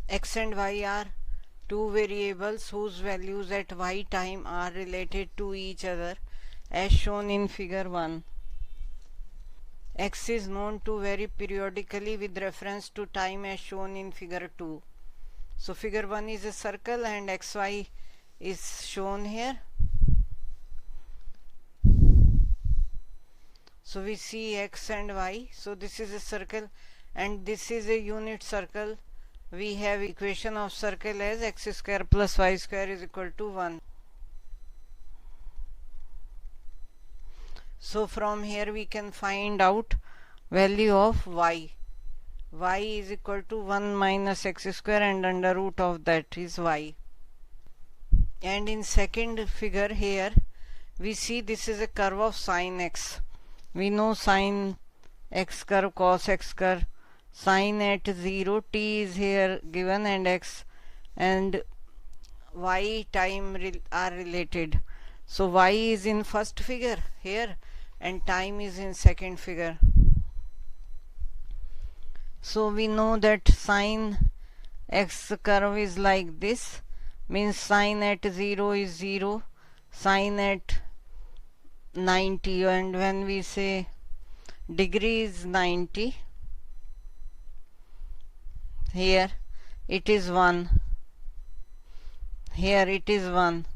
X and y are two variables whose values at y time are related to each other as shown in figure 1. X is known to vary periodically with reference to time as shown in figure 2. So figure 1 is a circle and xy is shown here. So we see x and y. So this is a circle and this is a unit circle. We have equation of circle as x square plus y square is equal to 1. So from here we can find out value of y. Y is equal to 1 minus x square and under root of that is y. And in second figure here we see this is a curve of sine x. We know sine x curve, cos x curve, sine at 0, t is here given and x and y time are related. So y is in first figure here and time is in second figure. So we know that sine x curve is like this, means sine at 0 is 0, sine at 90, and when we say degree is 90, here it is 1, here it is 1.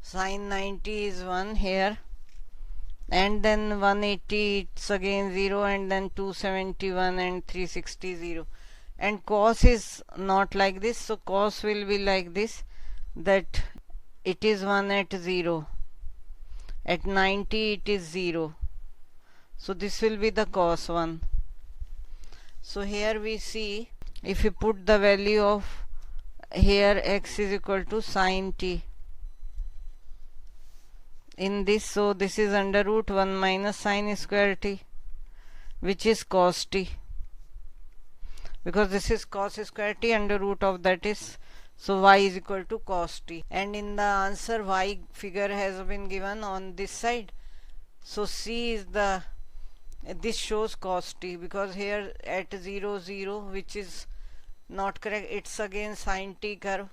Sine 90 is 1 here, and then 180 it's again 0, and then 271 and 360 0. And cos is not like this, so cos will be like this, that it is 1 at 0, at 90 it is 0, so this will be the cos 1. So here we see, if you put the value of here x is equal to sine t in this, so this is under root 1 minus sine square t, which is cos t, because this is cos square t, under root of that is, so y is equal to cos t. And in the answer y figure has been given on this side, so c is the, this shows cos t, because here at 0 0, which is not correct, it's again sine t curve,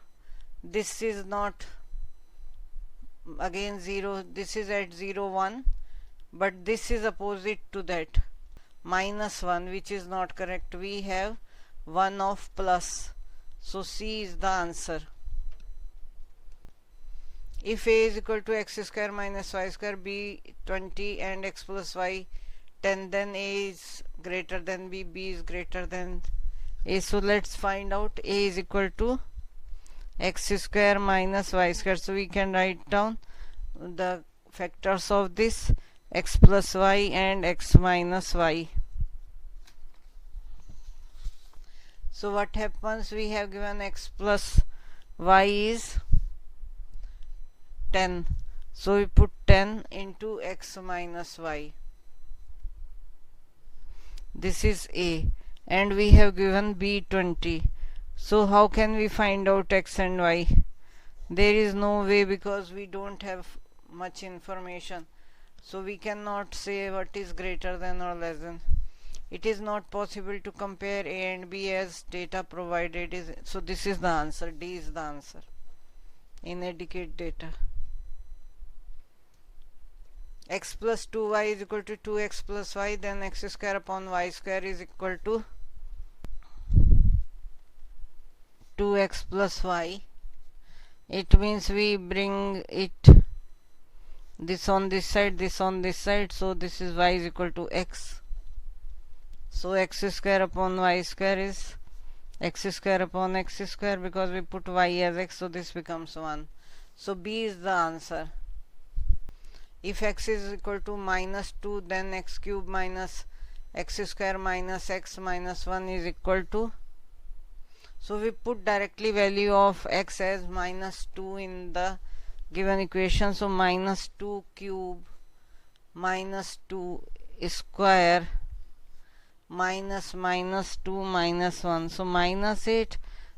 this is not again 0, this is at 0 1, but this is opposite to that, minus 1, which is not correct. We have 1 of plus, so C is the answer. If a is equal to x square minus y square, b 20 and x plus y 10, then a is greater than b, b is greater than a. So let's find out. A is equal to x square minus y square, so we can write down the factors of this, x plus y and x minus y. So what happens, we have given x plus y is 10, so we put 10 into x minus y. This is a, and we have given b 20. So how can we find out x and y? There is no way, because we don't have much information, so we cannot say what is greater than or less than. It is not possible to compare a and b as data provided is, so this is the answer. D is the answer. Inadequate data. X plus 2y is equal to 2x plus y, then x square upon y square is equal to 2x plus y. It means we bring it this on this side, this on this side, so this is y is equal to x. So x square upon y square is x square upon x square, because we put y as x, so this becomes 1. So B is the answer. If x is equal to minus 2, then x cube minus x square minus x minus 1 is equal to, so we put directly value of x as minus 2 in the given equation, so minus 2 cube minus 2 square minus minus 2 minus 1, so minus 8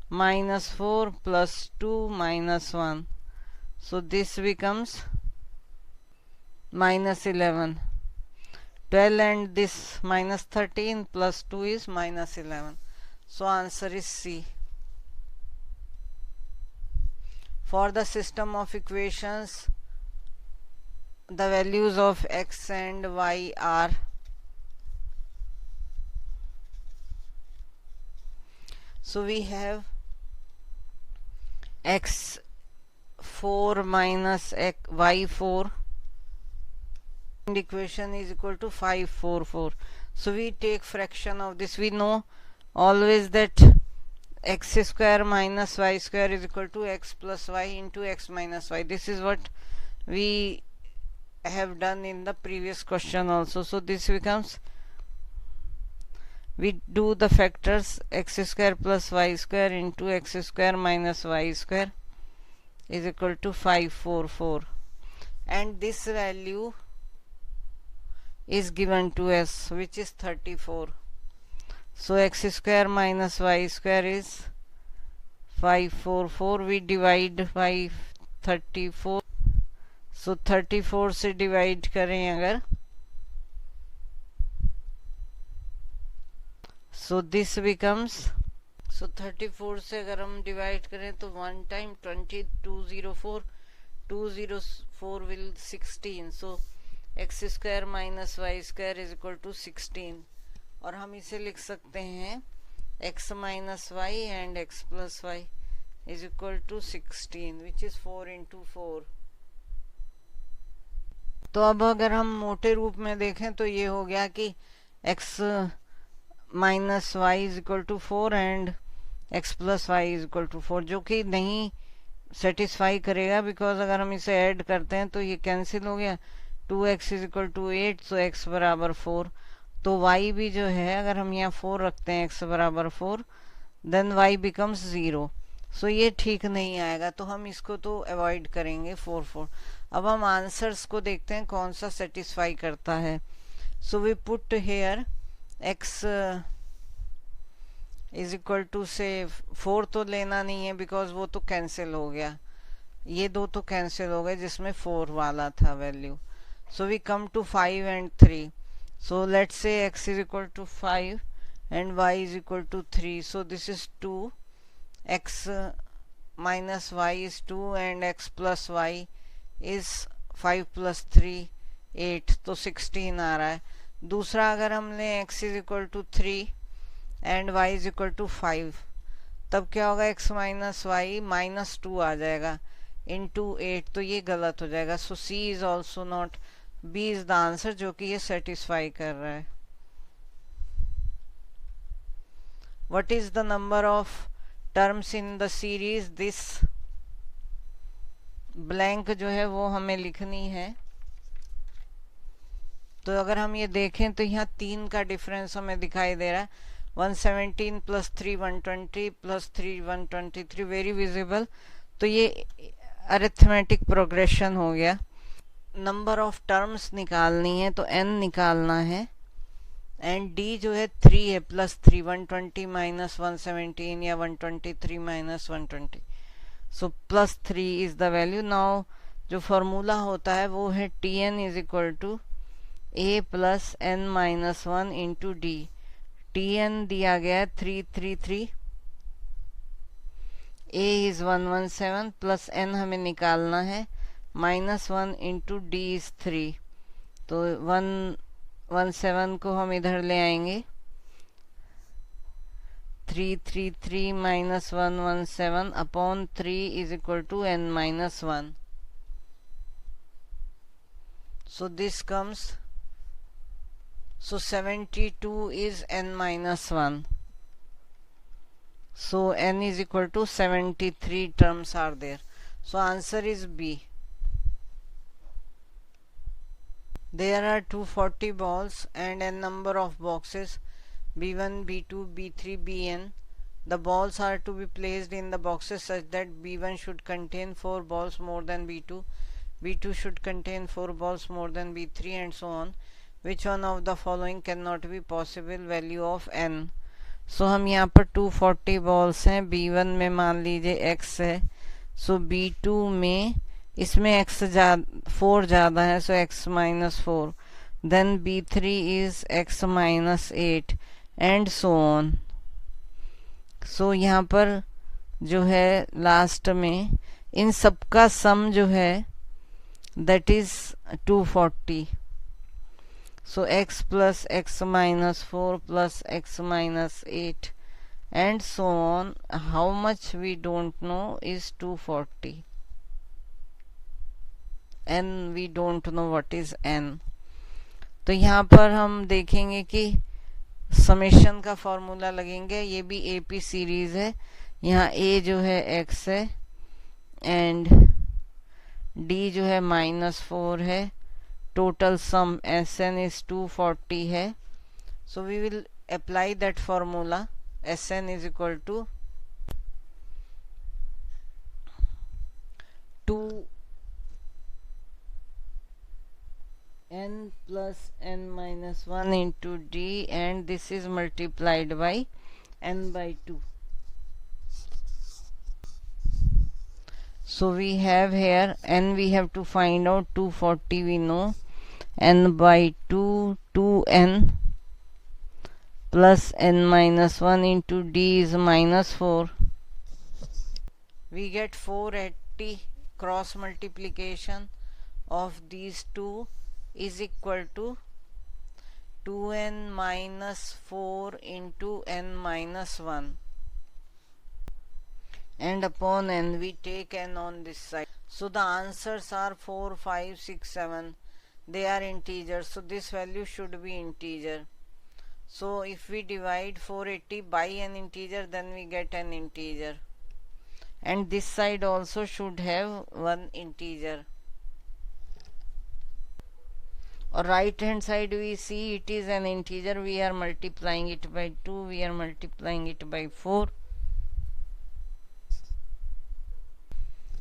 minus 4 plus 2 minus 1, so this becomes minus 11. 12 and this minus 13 plus 2 is minus 11. So answer is C. For the system of equations, the values of x and y are so we have x4 minus y4 and equation is equal to 544. So we take fraction of this. We know always that x square minus y square is equal to x plus y into x minus y. This is what we have done in the previous question also. So this becomes, we do the factors, x square plus y square into x square minus y square is equal to 544, and this value is given to us, which is 34. So x square minus y square is 544. We divide by 34. So 34 से divide करें अगर, so this becomes, so 34 से अगर हम divide करें तो 1 time 20, 204, 204 will 16. So x square minus y square is equal to 16. और हम इसे लिख सकते हैं x minus y and x plus y is equal to 16, which is 4 into 4. तो अब अगर हम मोटे रूप में देखें तो ये हो गया कि x minus Y is equal to 4 and x plus Y is equal to 4, जो कि नहीं सेटिस्फाई करेगा, बिकॉज अगर हम इसे ऐड करते हैं तो ये कैंसिल हो गया. 2x is equal to 8, so x बराबर 4. तो y भी जो है, अगर हम यहाँ 4 रखते हैं x बराबर 4, देन y बिकम्स 0. सो ये ठीक नहीं आएगा, तो हम इसको तो अवॉइड करेंगे 4, 4. अब हम आंसर्स को देखते हैं कौन सा सेटिस्फाई करता है. So we put here x is equal to say 4 तो लेना नहीं है बिकॉज वो तो कैंसिल हो गया, ये दो तो कैंसिल हो गए जिसमें 4 वाला था value. So we come to 5 and 3. So let's say x is equal to 5 and y is equal to 3. So this is 2, x minus y is 2 and x plus y is 5 plus 3 8, तो 16 आ रहा है. दूसरा अगर हमने x is equal to 3 and y is equal to 5, तब क्या होगा, x minus y minus 2 आ जाएगा into 8, तो ये गलत हो जाएगा. सो C is also not, B is the answer, जो कि ये सेटिस्फाई कर रहा है. What is the number of terms in the series? this blank जो है वो हमें लिखनी है. तो अगर हम ये देखें तो यहाँ 3 का डिफरेंस हमें दिखाई दे रहा है. 117 प्लस 3 120 प्लस 3 123, वेरी विजिबल. तो ये अरिथमेटिक प्रोग्रेशन हो गया. नंबर ऑफ टर्म्स निकालनी है तो n निकालना है, एंड d जो है 3 है प्लस 3, 120 माइनस 117 या 123 minus 120. So plus 3 is the value. Now जो फॉर्मूला होता है वो है tn is equal to a plus n minus 1 into D. tn दिया गया है 333, a इज 117 प्लस n हमें निकालना है माइनस 1 इंटू डी इज 3. तो 117 को हम इधर ले आएंगे. 333 minus 117 upon 3 is equal to n minus 1. So this comes, so 72 is n minus 1. So n is equal to 73 terms are there. So answer is B. There are 240 balls and n number of boxes B1, B2, B3, Bn. The balls are to be placed in the boxes such that B1 should contain 4 balls more than B2, B2 should contain 4 balls more than B3 and so on. Which one of the following cannot be possible value of n? So हम यहाँ पर 240 balls हैं. B1 में मान लीजिए x है, so B2 में इसमें x 4 ज़्यादा है, so x minus 4. then B3 is x minus 8 and so on. So यहाँ पर जो है लास्ट में इन सबका सम जो है that is 240. So x plus x minus 4 plus x minus 8 and so on. How much we don't know is 240. N we don't know what is n. तो यहाँ पर हम देखेंगे कि समेशन का फॉर्मूला लगेंगे. ये भी AP सीरीज है. यहाँ A जो है x है एंड D जो है -4 है. टोटल सम Sn is 240 है. So we will apply that formula. Sn is equal to 2n plus n minus 1 into D, and this is multiplied by n by 2. So we have here n, we have to find out. 240 we know, n by 2, 2n plus n minus 1 into D is -4. We get 480. Cross multiplication of these two is equal to 2n minus 4 into n minus 1, and upon n we take n on this side. So the answers are 4, 5, 6, 7. They are integers, so this value should be integer. So if we divide 480 by an integer, then we get an integer, and this side also should have one integer. On right hand side we see it is an integer. We are multiplying it by 2, we are multiplying it by 4.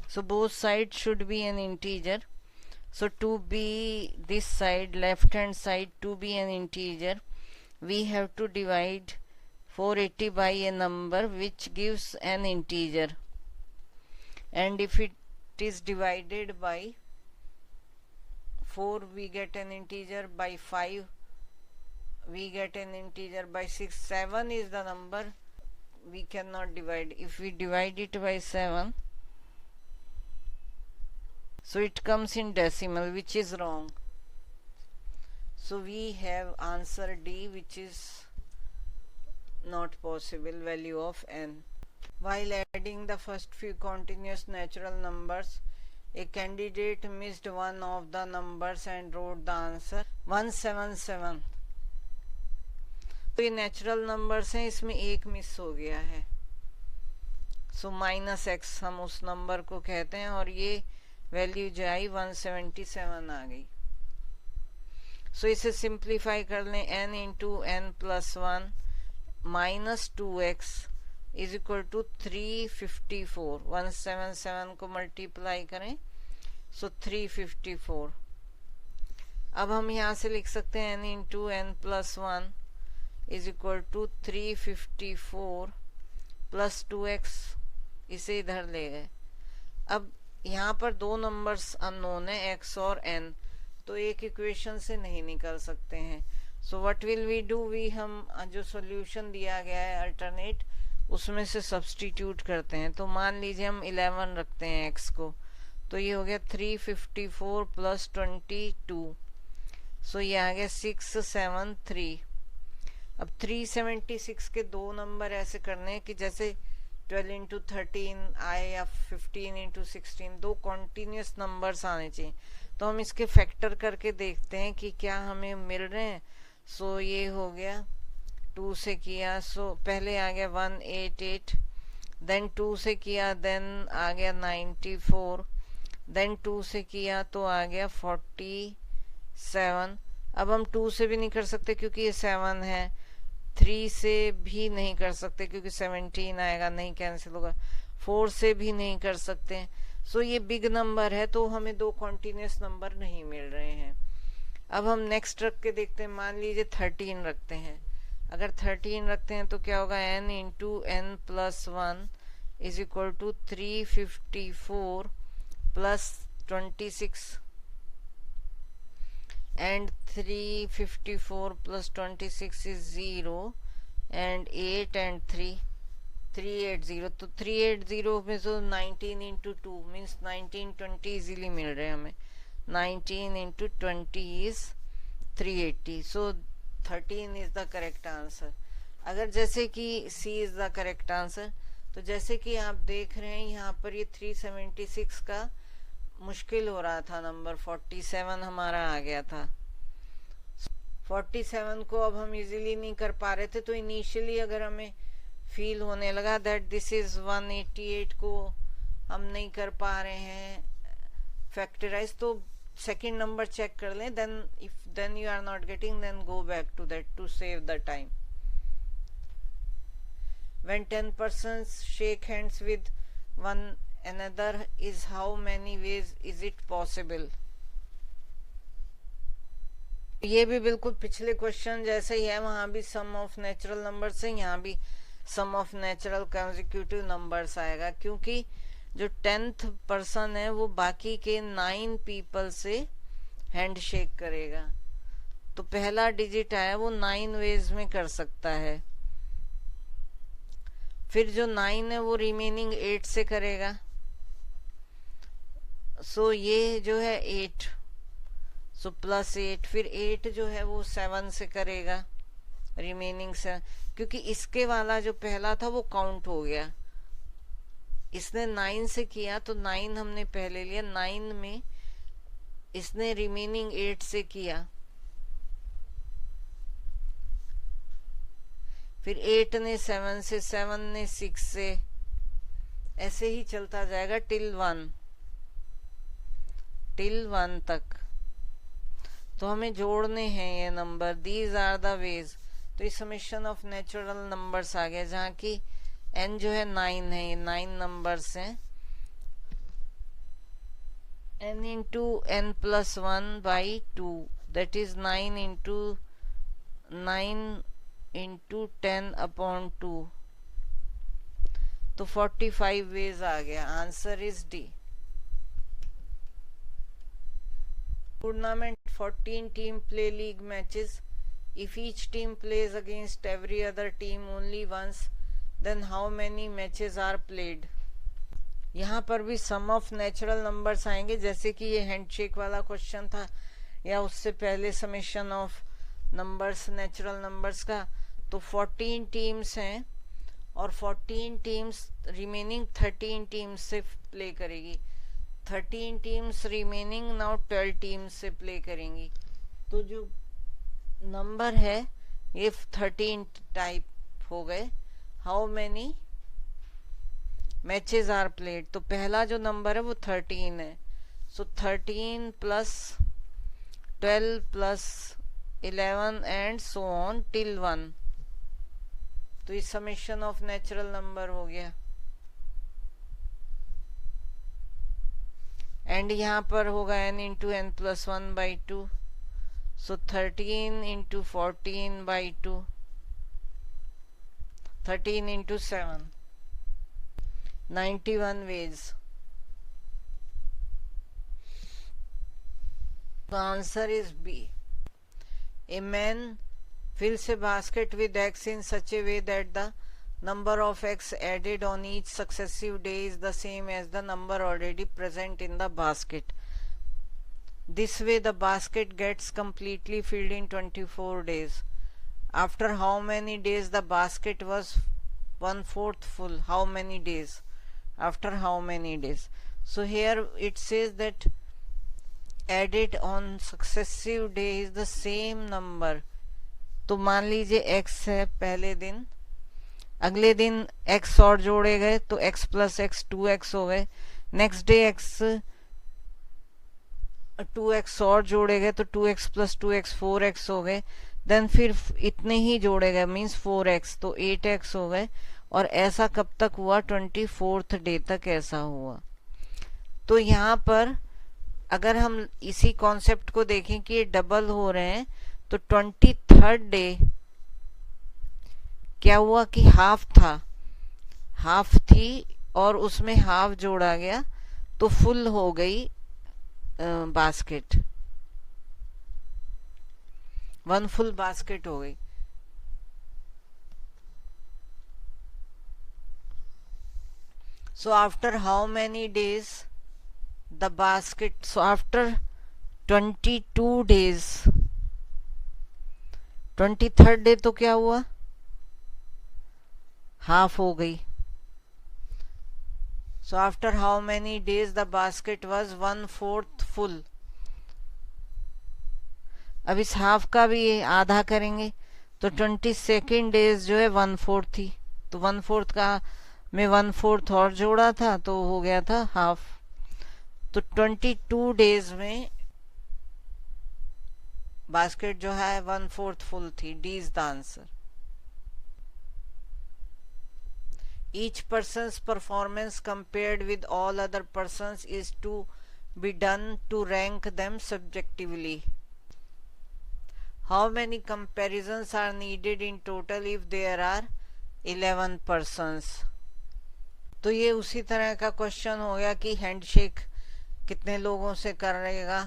So both sides should be an integer. So to be this side, left hand side, to be an integer, we have to divide 480 by a number which gives an integer. And if it is divided by 4, we get an integer. By 5, we get an integer. By 6, 7 is the number we cannot divide. If we divide it by 7, so it comes in decimal, which is wrong. So we have answer D, which is not possible, value of n. While adding the first few continuous natural numbers, a candidate missed one of the numbers and wrote the answer 177. तो ये natural numbers हैं, इसमें एक miss हो गया है. सो -x हम उस नंबर को कहते हैं, और ये वैल्यू जो आई 177 आ गई. सो इसे सिंप्लीफाई कर लें. n into n plus 1 minus 2x is equal to 354. 177 को मल्टीप्लाई करें, सो 354. अब हम यहाँ से लिख सकते हैं n into n plus 1 is equal to 354 plus 2x. इसे इधर ले गए. अब यहाँ पर दो नंबर्स अननोन है, x और n, तो एक इक्वेशन से नहीं निकल सकते हैं. So what will we do, we हम जो सॉल्यूशन दिया गया है अल्टरनेट, उसमें से सब्स्टिट्यूट करते हैं. तो मान लीजिए हम 11 रखते हैं x को, तो ये हो गया 354 प्लस 22. सो ये आ गया 673. अब 376 के दो नंबर ऐसे करने हैं कि जैसे 12 इंटू 13 आए या 15 इंटू 16, दो कॉन्टिन्यूस नंबर्स आने चाहिए. तो हम इसके फैक्टर करके देखते हैं कि क्या हमें मिल रहे हैं. सो ये हो गया 2 से किया, सो पहले आ गया 188, देन 2 से किया, देन आ गया 94, देन 2 से किया तो आ गया 47. अब हम 2 से भी नहीं कर सकते क्योंकि ये 7 है. 3 से भी नहीं कर सकते क्योंकि 17 आएगा, नहीं कैंसिल होगा. 4 से भी नहीं कर सकते. सो ये बिग नंबर है, तो हमें दो कॉन्टिन्यूस नंबर नहीं मिल रहे हैं. अब हम नेक्स्ट रख के देखते हैं. मान लीजिए 13 रखते हैं. अगर 13 रखते हैं तो क्या होगा, n into n plus 1 is equal to 354 plus 26. and 354 plus 26 is 0 and 8 and 3 380. तो 380 में तो 19 इंटू 2 मीन्स 1920 इजीली मिल रहे हैं हमें. 19 into 20 is 380. So 13 is the correct answer. अगर जैसे कि सी इज द करेक्ट आंसर, तो जैसे कि आप देख रहे हैं यहाँ पर ये 376 का मुश्किल हो रहा था नंबर. 47 हमारा आ गया था. 47 को अब हम इजीली नहीं कर पा रहे थे. तो इनिशियली अगर हमें फील होने लगा दैट दिस इज 188 को हम नहीं कर पा रहे हैं फैक्टराइज, तो सेकंड नंबर चेक कर लें. Then you are not getting, then go back to that to save the time. When 10 persons shake hands with one another, is how many ways is it possible? ये भी बिल्कुल पिछले question जैसे ही है. वहां भी सम ऑफ नेचुरल नंबर्स है, यहाँ भी सम ऑफ नेचुरल कंसेक्यूटिव नंबर्स आएगा, क्योंकि जो 10th पर्सन है वो बाकी के 9 पीपल से हैंड शेक करेगा. तो पहला डिजिट आया वो 9 वेज में कर सकता है. फिर जो 9 है वो रिमेनिंग 8 से करेगा. सो ये जो है 8, सो प्लस 8. फिर 8 जो है वो 7 से करेगा रिमेनिंग से, क्योंकि इसके वाला जो पहला था वो काउंट हो गया. इसने 9 से किया तो 9 हमने पहले लिया. 9 में इसने रिमेनिंग 8 से किया. फिर 8 ने 7 से, 7 ने 6 से, ऐसे ही चलता जाएगा टिल 1 तक. तो हमें जोड़ने हैं ये number. These are the ways. तो इस समेशन ऑफ नेचुरल नंबर्स आ गया, जहाँ की n जो है 9 है. ये 9 नंबर्स हैं. n into n plus 1 by 2, that is 9 into 9 into 10 upon 2. तो 45 वेज आ गया. Answer is D. Tournament 14 team play league matches. If each team plays against every other team only once, then how many matches are played? यहाँ पर भी सम of natural numbers आएंगे, जैसे कि ये handshake वाला क्वेश्चन था, या उससे पहले summation of numbers natural numbers का. तो 14 टीम्स हैं और 14 टीम्स रिमेनिंग 13 टीम्स से प्ले करेगी. 13 टीम्स रिमेनिंग नाउ 12 टीम्स से प्ले करेंगी. तो जो नंबर है ये 13 टाइप हो गए. How many matches are played. तो पहला जो नंबर है वो 13 है. So 13 plus 12 plus 11 and so on till 1. तो ये समेशन ऑफ नेचुरल नंबर हो गया. एंड यहाँ पर होगा n into n plus 1 by 2. So 13 into 14 by 2, 13 into 7, 91 ways. The answer is B. A man fills a basket with eggs in such a way that the number of eggs added on each successive day is the same as the number already present in the basket. This way the basket gets completely filled in 24 days. After how many days the basket was 1/4 full? How many days? After how many days? So here it says that added on successive day is the same number. तो मान लीजिए x है पहले दिन, अगले दिन x और जोड़े गए तो x प्लस x 2x हो गए. नेक्स्ट डे x 2x और जोड़े गए तो 2x प्लस 2x 4x हो गए. देन फिर इतने ही जोड़े गए मीन्स 4x तो 8x हो गए. और ऐसा कब तक हुआ? 24th डे तक ऐसा हुआ. तो यहाँ पर अगर हम इसी कॉन्सेप्ट को देखें कि ये डबल हो रहे हैं, तो 23rd डे क्या हुआ कि हाफ था, हाफ थी और उसमें हाफ जोड़ा गया तो फुल हो गई बास्केट. 1 फुल बास्केट हो गई. So after how many days the basket, so after 22 days, 23rd day तो क्या हुआ, हाफ हो गई. So after how many days the basket was 1/4 full. अब इस हाफ का भी आधा करेंगे तो 22nd डेज जो है 1/4 थी, तो 1/4 का में 1/4 और जोड़ा था तो हो गया था हाफ. तो 22 डेज में बास्केट जो है 1/4 फुल थी. D is the answer. Each person's performance compared with all other persons is to be done to rank them subjectively. How many comparisons are needed in total if there are 11 persons? तो ये उसी तरह का question हो गया कि handshake कितने लोगों से करेगा,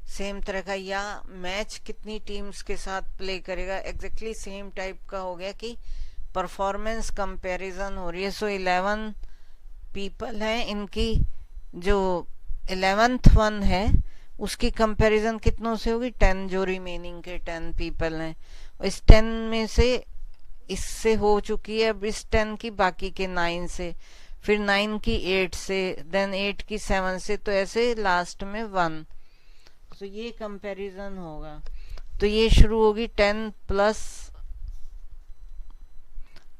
सेम तरह का, या मैच कितनी टीम्स के साथ प्ले करेगा, एग्जैक्टली सेम टाइप का हो गया कि परफॉर्मेंस कंपैरिजन हो रही है. सो 11 पीपल हैं, इनकी जो 11th वन है उसकी कंपैरिजन कितनों से होगी, 10, जो रिमेनिंग के 10 पीपल हैं. इस 10 में से इससे हो चुकी है, अब इस 10 की बाकी के 9 से, फिर 9 की 8 से, देन 8 की 7 से, तो ऐसे लास्ट में 1. तो ये कंपैरिजन होगा. तो ये शुरू होगी 10 प्लस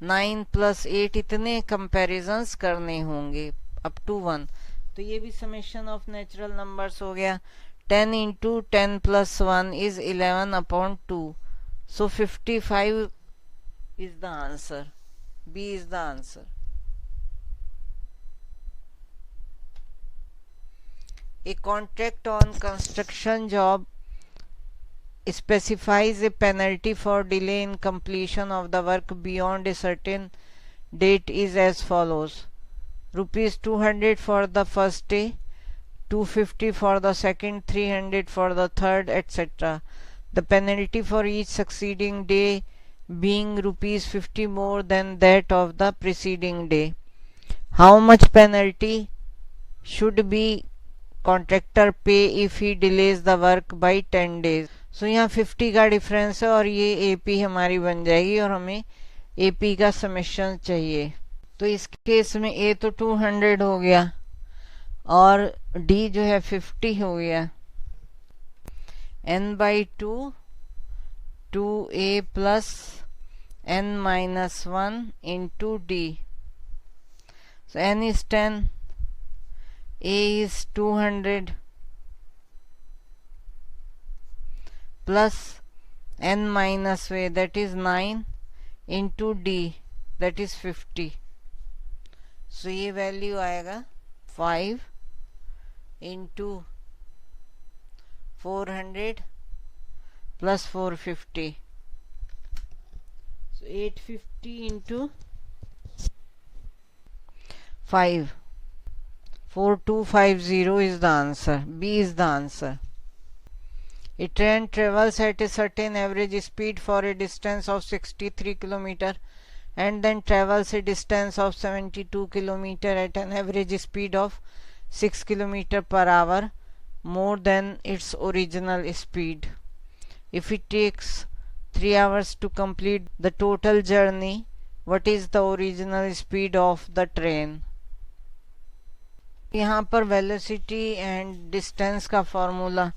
9 प्लस 8, इतने कंपैरिजंस करने होंगे अप टू 1. तो ये भी समेशन ऑफ नेचुरल नंबर्स हो गया. 10 into 10 plus 1 is 11 upon 2. So 55 is the answer. B is the answer. A contract on construction job specifies a penalty for delay in completion of the work beyond a certain date is as follows: rupees 200 for the first day, 250 for the second, 300 for the third, etc. The penalty for each succeeding day being rupees 50 more than that of the preceding day. How much penalty should be contractor pay if he delays the work by 10 days? So यहाँ 50 का difference है और ये AP हमारी बन जाएगी और हमें AP का समेशन चाहिए. तो इस केस में A तो 200 हो गया और D जो है 50 हो गया. n/2 2A plus n minus 1 into D. So n is 10, A is 200 plus n minus way, that is 9, into D, that is 50. So ये वैल्यू आएगा 5 into 400 plus 450. So 850 into 5. 4250 is the answer. B is the answer. A train travels at a certain average speed for a distance of 63 km and then travels a distance of 72 km at an average speed of 6 km per hour, more than its original speed. If it takes 3 hours to complete the total journey, what is the original speed of the train? यहाँ पर velocity and distance का formula,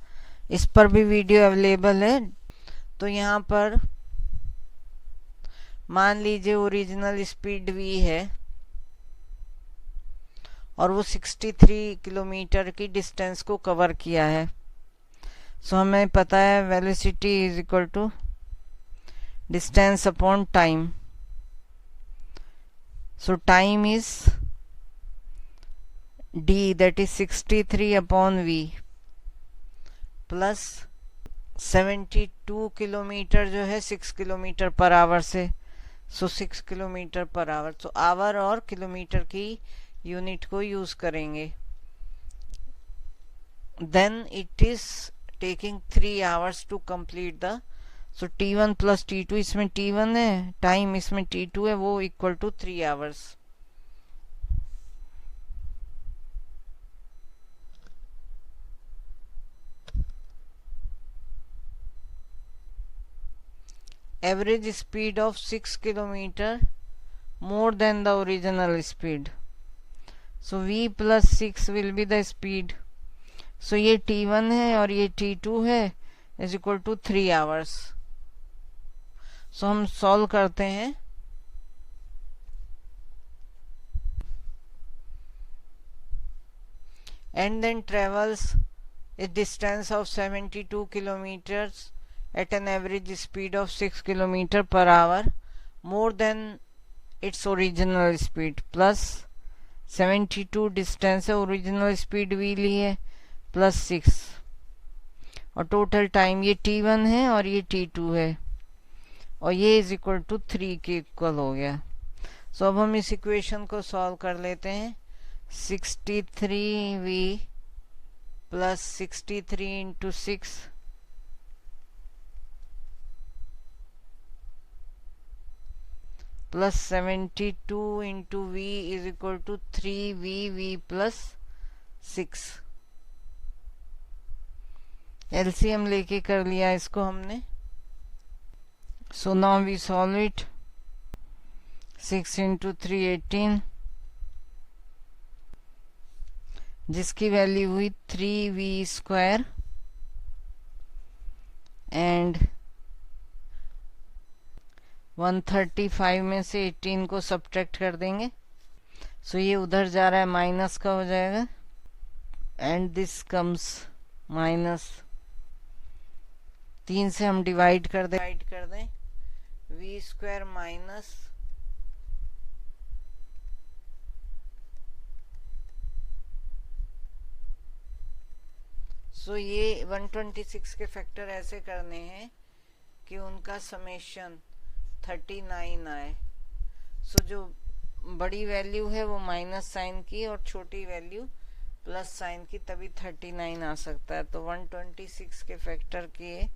इस पर भी video available है. तो यहाँ पर मान लीजिए ओरिजिनल स्पीड v है और वो 63 किलोमीटर की डिस्टेंस को कवर किया है. सो हमें पता है velocity is equal to distance upon time. So time is d, that is 63 upon v, plus 72 kilometre जो है 6 किलोमीटर पर आवर से, सो 6 किलोमीटर पर आवर. तो आवर और किलोमीटर की यूनिट को यूज करेंगे. Then it is taking 3 hours to complete the so T1 plus T2, इसमें T1 है टाइम, इसमें T2 है, वो equal to 3 hours. Average speed of 6 kilometer more than the original speed. So v plus 6 will be the speed. So ये T1 है और ये T2 है, is equal to 3 hours. So हम solve करते हैं। And then travels a distance of 72 kilometers at an average speed of 6 kilometer per hour more than its original speed, plus 72 distance है, original speed v ली है, plus 6 और total time ये T1 है और ये T2 है और ये इज इक्वल टू 3 के इक्वल हो गया। सो अब हम इस इक्वेशन को सॉल्व कर लेते हैं। 63v plus 63 into 6 plus 72 into v is equal to 3v plus 6। LCM लेके कर लिया इसको हमने। So now we solve it. 6 into 3 18, जिसकी वैल्यू हुई 3v स्क्वायर एंड 135 में से 18 को सब्ट्रैक्ट कर देंगे। सो ये उधर जा रहा है, माइनस का हो जाएगा एंड दिस कम्स माइनस। 3 से हम डिवाइड कर दें v स्क्वायर माइनस सो ये 126 के फैक्टर ऐसे करने हैं कि उनका समेशन 39 आए। सो जो बड़ी वैल्यू है वो माइनस साइन की और छोटी वैल्यू प्लस साइन की, तभी 39 आ सकता है। तो 126 के फैक्टर किए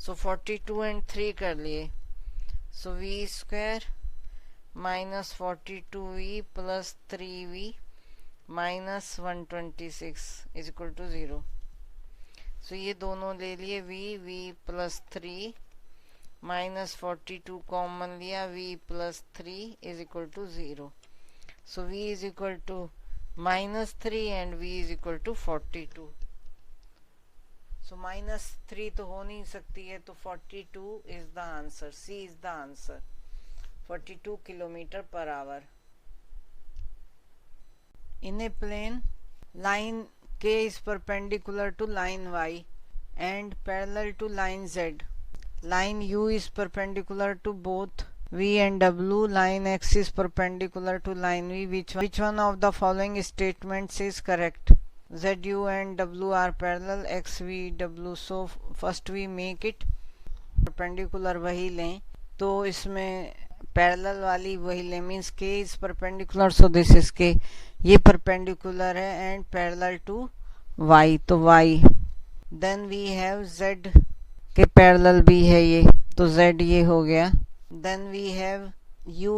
सो 42 एंड 3 कर लिए। So v square minus 42v plus 3v minus 126 is equal to 0। So ये दोनों ले लिए, v प्लस 3 माइनस 42 कॉमन लिया, v plus 3 is equal to 0। So v is equal to minus 3 and v is equal to 42। So minus 3 तो हो नहीं सकती है, तो 42 is the answer, C is the answer, 42 kilometre per our. In a plane, line K is perpendicular to line Y and parallel to line Z. Line U is perpendicular to both V and W. Line X is perpendicular to line V. Which one of the following statements is correct? ZU and W are parallel, X, V, W. So first we make it perpendicular, वही लें। तो इसमें parallel वाली वही ले, means K is perpendicular, so this is K। ये perpendicular है and parallel to Y, तो Y। then we have Z के पैरेलल भी है ये, तो Z ये हो गया। then we have U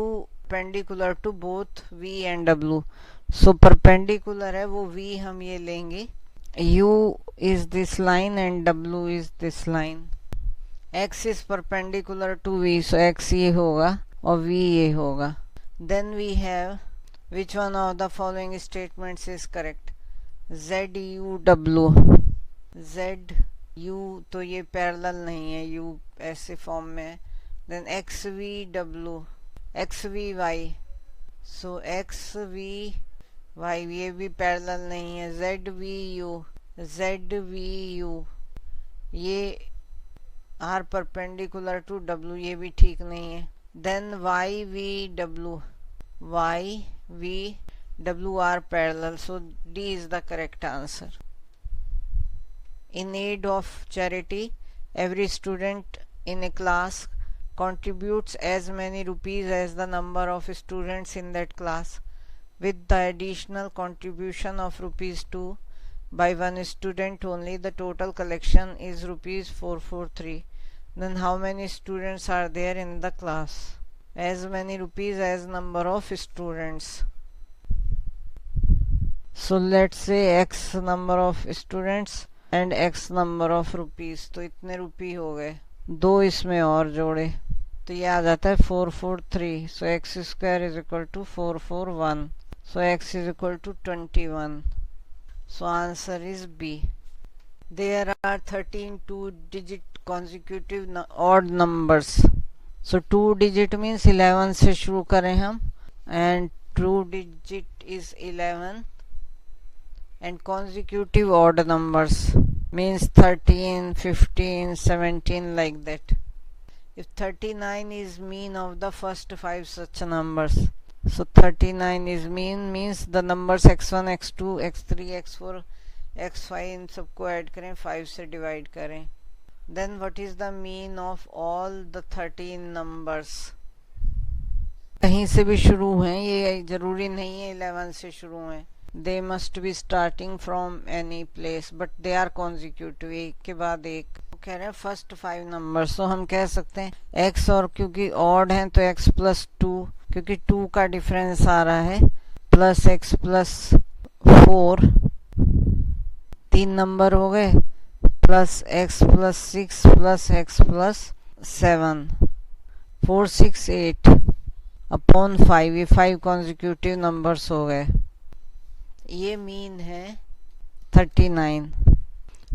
perpendicular to both V and W, so perpendicular है वो V हम ये लेंगे। U is this line and W is this line। X is perpendicular to V, so X ये होगा और V ये होगा। then we have which one of the following statements is correct? ZUW, ZU तो ये पैरेलल नहीं है, U ऐसे फॉर्म में है। then XVW, XVY, so XVY ये भी पैरेलल नहीं है। ZVU ये आर परपेंडिकुलर टू W, ये भी ठीक नहीं है। then YVW are parallel, so D is the correct answer। In aid of charity, every student in a class contributes as many rupees as the number of students in that class. with the additional contribution of ₹2 by one student only, the total collection is ₹443. Then how many students are there in the class? As many rupees as number of students. So let's say x number of students and x number of rupees. तो इतने रुपये हो गए, दो इसमें और जोड़े तो ये आ जाता है 443. So x square is equal to 441. So x is equal to 21. So answer is B. There are 13 two-digit consecutive odd numbers. So 2 digit means 11 से शुरू करें हम, and 2 digit is 11, and consecutive odd numbers means 13, 15, 17 like that. If 39 is mean of the first 5 such numbers, so 39 is mean means the numbers x1, x2, x3, x4, x5 इन सबको add करें, 5 से divide करें. Then what is the mean of all the 13 numbers? कहीं से भी शुरू हैं, ये जरूरी नहीं है 11 से शुरू हैं. They must be starting from any place, but they are consecutive, एक के बाद एक. कह रहे हैं फर्स्ट 5 नंबर. सो हम कह सकते हैं x, और क्योंकि ऑड हैं तो x प्लस 2, क्योंकि 2 का डिफरेंस आ रहा है, प्लस x प्लस 4, 3 नंबर हो गए, plus x plus 6 plus x plus 7, 4, 6, 8 upon 5. ये 5 कॉन्जिक्यूटिव नंबर्स हो गए. ये मीन है 39.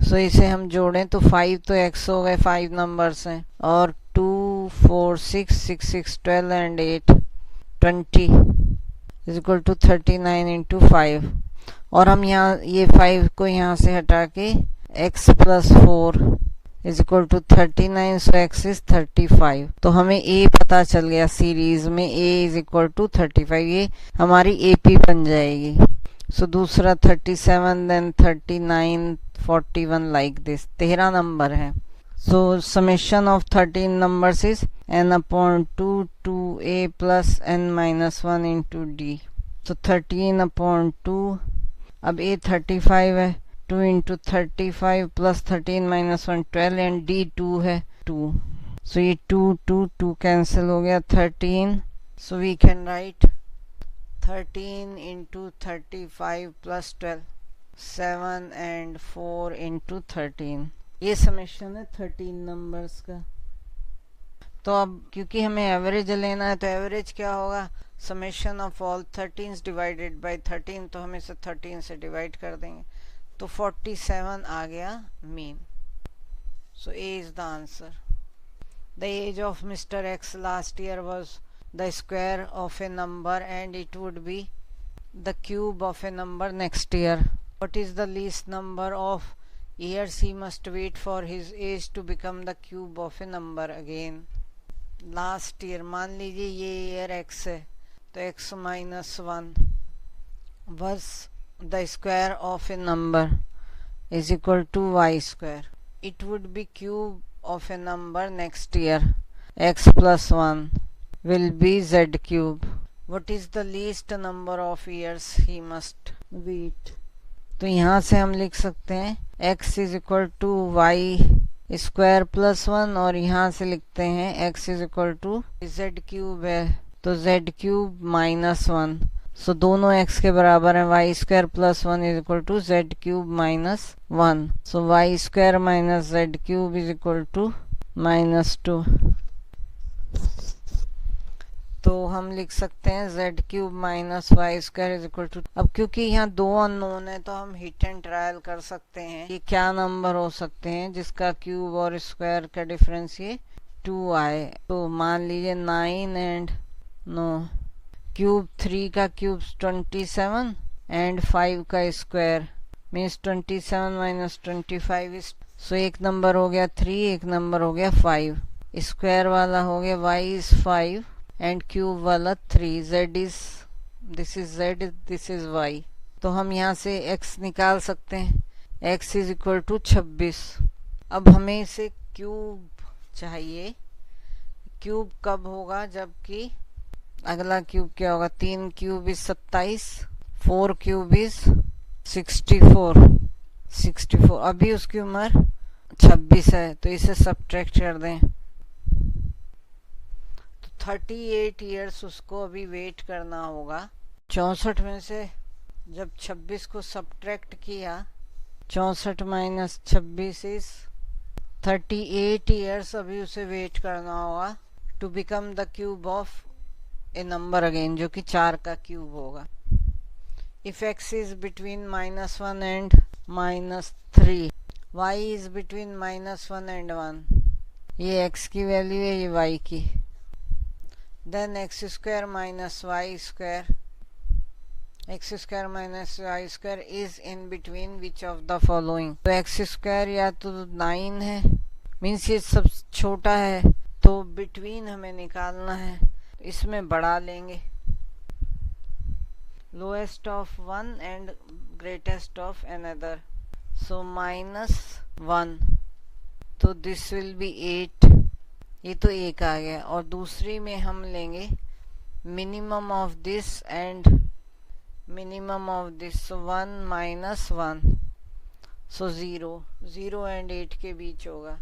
सो इसे हम जोड़ें तो 5 तो x हो गए, 5 नंबर्स हैं, और 2, 4, 6, 6, 6, 12 and 8, 20 is equal to 39 into 5. और हम यहाँ ये 5 को यहाँ से हटा के x plus 4 is equal to 39. So x is 35. तो हमें a पता चल गया सीरीज में, a इज इक्वल टू 35. ये हमारी AP बन जाएगी. सो दूसरा 37, देन 39, 41 लाइक दिस. 13 नंबर है. सो summation of 13 numbers is n upon 2 2a plus n minus 1 into d. तो 13 अपॉन 2, अब a 35 है, 2 into 35 plus 13 minus 1 12, and d 2 है 2. सो ये 2 कैंसिल हो गया, 13. So we can write 13 into 35 plus 12, 7 and 4 into 13. ये summation है 13 नंबर्स का. तो अब क्योंकि हमें एवरेज लेना है तो एवरेज क्या होगा, summation of all 13 divided by 13. तो हम इसे 13 से डिवाइड कर देंगे तो 47 आ गया mean. So A is the answer. The age of mister X last year was the square of a number, and it would be the cube of a number next year. What is the least number of years he must wait for his age to become the cube of a number again? Last year, मान लीजिए ये year x है तो x minus 1 was the square of a number is equal to y square. It would be cube of a number next year, x plus 1 will be z cube. What is the least number of years he must wait? तो यहाँ से हम लिख सकते हैं x is equal to y square plus 1, और यहाँ से लिखते हैं x is equal to z cube है तो z cube minus 1. सो दोनों x के बराबर हैं, y square plus 1 is equal to z cube minus 1. So y square minus z cube is equal to minus 2. तो हम लिख सकते हैं z cube minus Y square is equal to. अब क्योंकि यहाँ दो अननोन है तो हम हिट एंड ट्रायल कर सकते हैं ये क्या नंबर हो सकते हैं जिसका क्यूब और स्क्वायर का डिफरेंस ये 2 आए. तो मान लीजिए 9 एंड नो क्यूब 3 का क्यूब 27 एंड 5 का स्क्वायर मीन्स 27 माइनस 25 इज. सो एक नंबर हो गया 3, एक नंबर हो गया 5. स्क्वायर वाला हो गया y इज 5 एंड क्यूब वाला 3. z is, this is z, this is y. तो हम यहाँ से x निकाल सकते हैं. x is equal to 26. अब हमें इसे क्यूब चाहिए. क्यूब कब होगा जबकि अगला क्यूब क्या होगा, 3 क्यूब इज 27, 4 क्यूब इज 64। अभी उसकी उम्र 26 है, तो इसे सब्ट्रैक्ट कर दें तो 38 ईयर्स उसको अभी वेट करना होगा। 64 में से जब 26 को सब्ट्रैक्ट किया, 64 माइनस 26 इज 38 ईयर्स अभी उसे वेट करना होगा to become the cube of a number again, जो कि 4 का क्यूब होगा। If x is between -1 and -3, y is between -1 and 1, ये x की वैल्यू है, ये y की, then x square minus Y square, x square minus Y square is in between which of the following. तो x square या तो 9 है, means ये सब छोटा है, तो बिटवीन हमें निकालना है, इसमें बढ़ा लेंगे lowest of one and greatest of another, so -1, तो दिस विल बी 8, ये तो 1 आ गया। और दूसरी में हम लेंगे minimum of this and minimum of this, so 1 minus 1, so 0 and 8 के बीच होगा,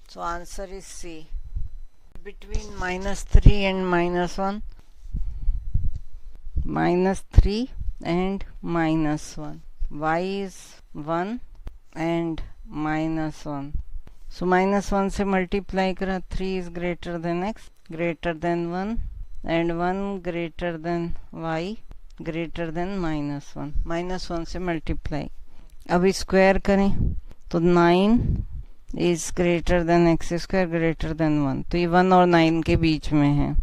so answer is C. Between -3 and -1, -3 and -1, y is 1 and -1, so -1 से मल्टीप्लाई करा, 3 is greater than x, greater than 1 and 1 greater than y, greater than -1, -1 से multiply. अब square करें तो 9 is greater then x square greater than 1, तो ये 1 और 9 के बीच में है,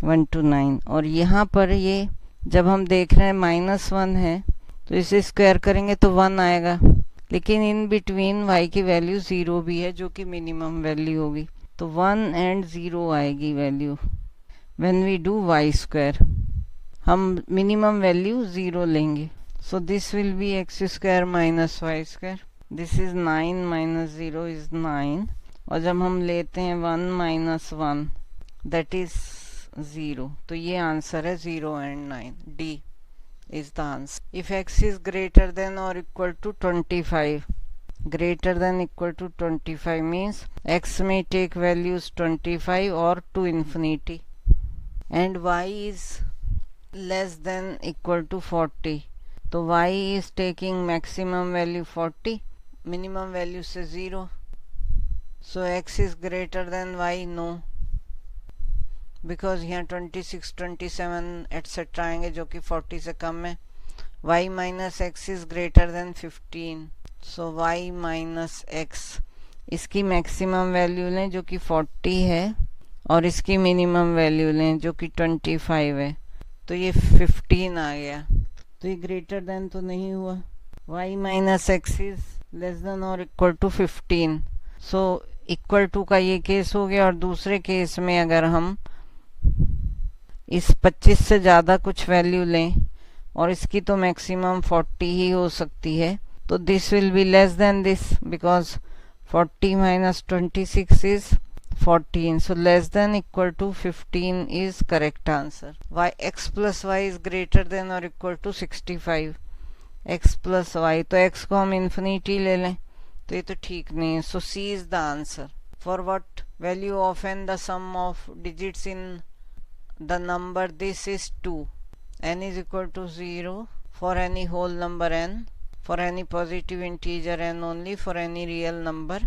1 to 9। और यहाँ पर ये जब हम देख रहे हैं -1 है, तो इसे स्क्वायर करेंगे तो 1 आएगा, लेकिन इन बिटवीन y की वैल्यू 0 भी है, जो कि मिनिमम वैल्यू होगी, तो 1 एंड 0 आएगी value. When we do y square, हम मिनिमम वैल्यू 0 लेंगे, so this will be X square minus Y square, this is 9 minus 0 is 9, और जब हम लेते हैं 1 माइनस 1 दैट इज 0, तो ये आंसर है 0 and 9, D is the answer. If x is greater than और equal to 25, greater than equal to 25 means x में टेक वैल्यूज 25 और to infinity, and y is less than equal to 40, तो y is taking maximum value 40, minimum value से 0, so x is greater than y, no, because यहाँ 26, 27 etcetera आएंगे जो कि 40 से कम है। y minus x is greater then 15, so y minus x, इसकी maximum value लें जो कि 40 है, और इसकी मिनिमम वैल्यू लें जो कि 25 है, तो ये 15 आ गया, तो ये ग्रेटर देन तो नहीं हुआ। y minus x is less than और equal to 15, so equal to का ये केस हो गया। और दूसरे केस में अगर हम इस 25 से ज़्यादा कुछ वैल्यू लें, और इसकी तो मैक्सिमम 40 ही हो सकती है, तो this will be less than this, because 40 minus 26 is 14, so less than equal to 15 is correct answer. X plus y is greater than or equal to 65, x plus y, तो x को हम infinity ले लें, तो ये तो ठीक नहीं है, so C is the answer. For what value of n the sum of digits in the number this is 2, n is equal to 0 for any whole number n, for any positive integer n only, for any real number.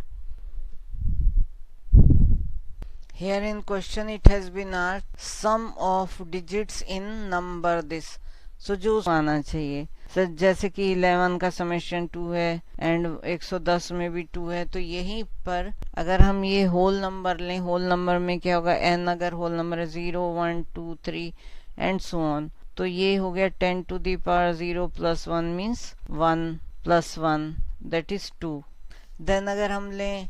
Here in question it has been asked sum of digits in number this, so जो आना चाहिए, so, जैसे कि 11 का summation 2 है and 110 में भी 2 है, तो यहीं पर अगर हम ये होल नंबर लें, होल नंबर में क्या होगा, n अगर होल नंबर है 0 1 2 3 एंड सो ऑन, तो ये हो गया 10 to the power 0 plus 1 means 1 plus 1 that is 2। Then अगर हम लें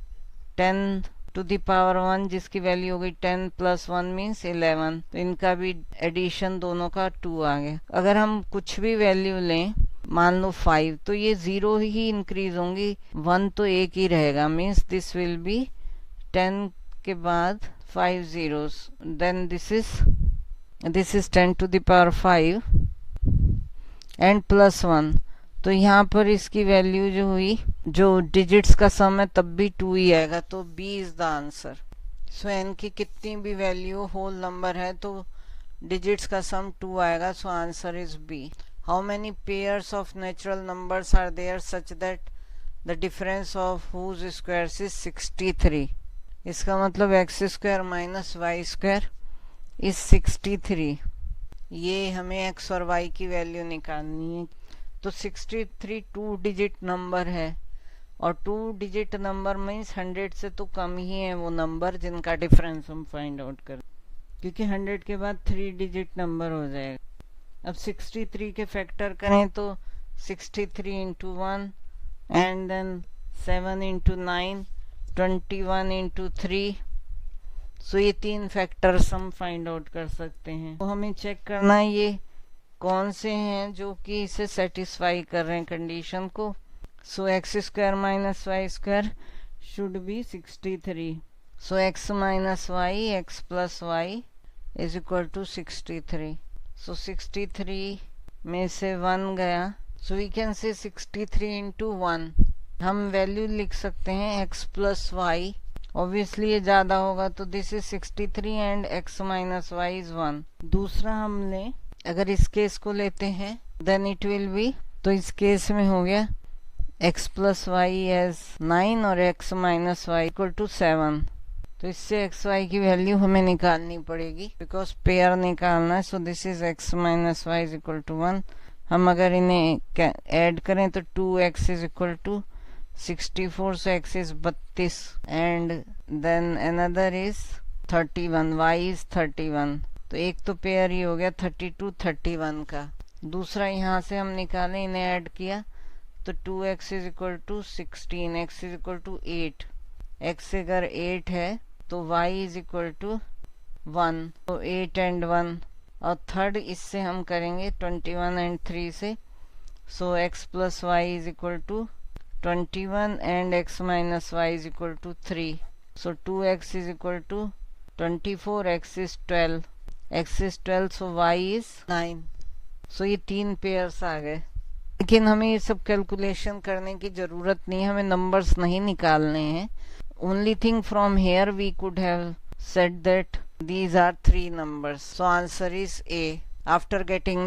10 to the power 1 जिसकी वैल्यू हो गई 10 plus 1 means 11, तो इनका भी एडिशन दोनों का 2 आ गया। अगर हम कुछ भी वैल्यू लें, मान लो 5, तो ये 0 ही इंक्रीज होंगी, 1 तो एक ही रहेगा, मीन्स दिस विल बी 10 के बाद 5 zeros, then this is 10 to the power 5 and plus 1. तो यहाँ पर इसकी वैल्यू जो हुई, जो डिजिट्स का सम है तब भी 2 ही आएगा, तो B is the answer. So n की कितनी भी वैल्यू होल नंबर है तो डिजिट्स का सम 2 आएगा, so answer is B. How many pairs of natural numbers are there such that the difference of whose squares is 63. इसका मतलब x square minus Y square is 63. ये हमें x और y की वैल्यू निकालनी है. तो 63 2 डिजिट नंबर है, और 2 डिजिट नंबर मीन्स 100 से तो कम ही है वो नंबर जिनका डिफरेंस हम फाइंड आउट कर, क्योंकि 100 के बाद 3 डिजिट नंबर हो जाएगा. अब 63 के फैक्टर करें तो 63 into 1 and then 7 into 9, 21 into 3. So ये 3 फैक्टर्स हम फाइंड आउट कर सकते हैं. तो हमें चेक करना है ये कौन से हैं जो कि इसे सेटिस्फाई कर रहे हैं कंडीशन को. So x square minus Y square should be 63. So x minus y, x plus Y is equal to 63. So 63 में से 1 गया, सो वी कैन से 63 इंटू 1. हम वैल्यू लिख सकते हैं x प्लस वाई. ऑब्वियसली ये ज़्यादा होगा तो this is 63 and x minus Y is 1. दूसरा हमने अगर इस केस को लेते हैं देन इट विल बी, तो इस केस में हो गया x प्लस वाई एज 9 और x minus Y equal to 7. तो इससे x y की वैल्यू हमें निकालनी पड़ेगी बिकॉज पेयर निकालना है. So this is x minus Y is equal to 1. हम अगर इन्हें ऐड करें तो 2x is equal to 64. So x is 32 and then another is 31, y is 31. तो एक तो पेयर ही हो गया 32 31 का. दूसरा यहाँ से हम निकालें, इन्हें ऐड किया तो 2x is equal to 16, x is equal to 8. x अगर 8 है तो y इज इक्वल टू 1, तो 8 एंड 1. और थर्ड इससे हम करेंगे 21 एंड 3 से. So x plus Y is equal to 21 and x minus Y is equal to 3. So 2x is equal to 24, x is 12, x is 12, so y is 9. So ये 3 pairs आ गए. लेकिन हमें ये सब कैलकुलेशन करने की ज़रूरत नहीं है, हमें नंबर्स नहीं निकालने हैं. Only thing from here we could have said that these are 3 numbers. So answer is A. After getting